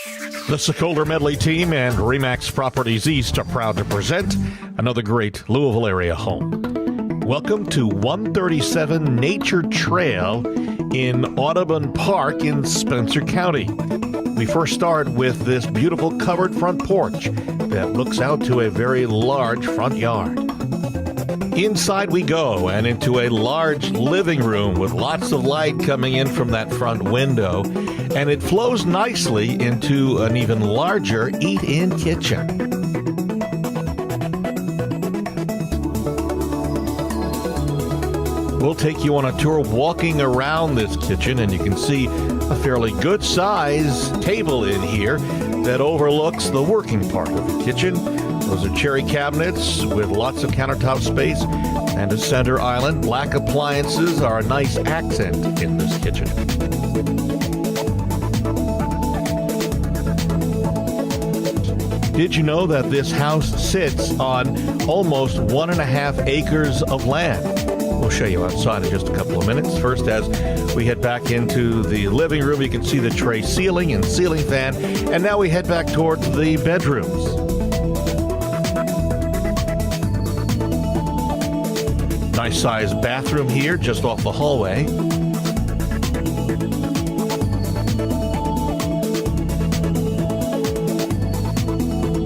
The Sokoler Medley team and Remax Properties East are proud to present another great Louisville area home. Welcome to 137 Nature Trail in Audubon Park in Spencer County. We first start with this beautiful covered front porch that looks out to a very large front yard. Inside we go and into a large living room with lots of light coming in from that front window, and it flows nicely into an even larger eat-in kitchen. We'll take you on a tour walking around this kitchen, and you can see a fairly good size table in here that overlooks the working part of the kitchen. Those are cherry cabinets with lots of countertop space and a center island. Black appliances are a nice accent in this kitchen. Did you know that this house sits on almost 1.5 acres of land? We'll show you outside in just a couple of minutes. First, as we head back into the living room, you can see the tray ceiling and ceiling fan. And now we head back towards the bedrooms. Nice sized bathroom here just off the hallway.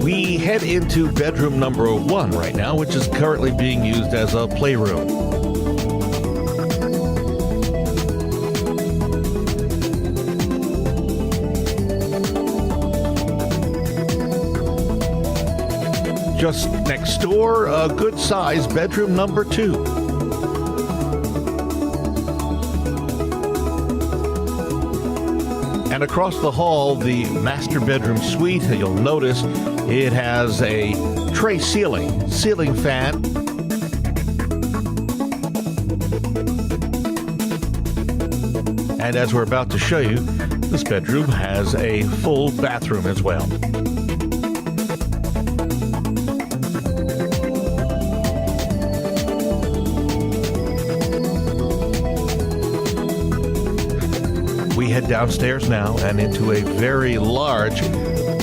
We head into bedroom number 1 right now, which is currently being used as a playroom. Just next door, a good size bedroom number 2. And across the hall, the master bedroom suite, you'll notice it has a tray ceiling fan. And as we're about to show you, this bedroom has a full bathroom as well. We head downstairs now and into a very large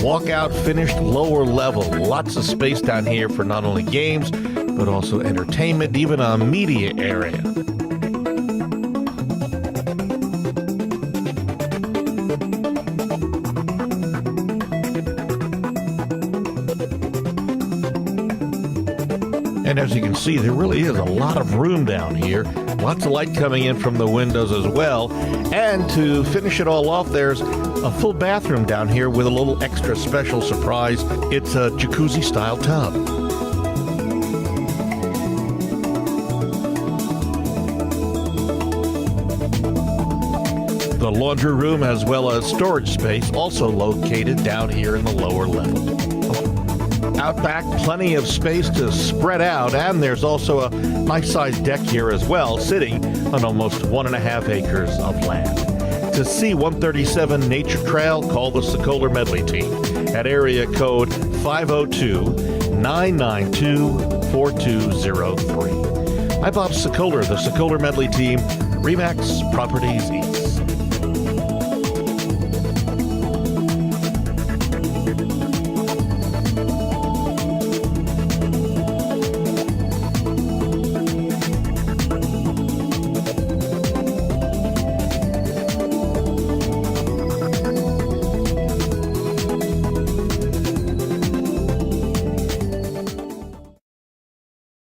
walkout finished lower level. Lots of space down here for not only games, but also entertainment, even a media area. And as you can see, there really is a lot of room down here. Lots of light coming in from the windows as well. And to finish it all off, there's a full bathroom down here with a little extra special surprise. It's a jacuzzi-style tub. The laundry room as well as storage space also located down here in the lower level. Out back, plenty of space to spread out, and there's also a nice-sized deck here as well, sitting on almost 1.5 acres of land. To see 137 Nature Trail, call the Sokoler Medley team at area code 502-992-4203. I'm Bob Sokoler, the Sokoler Medley team, Remax Properties East.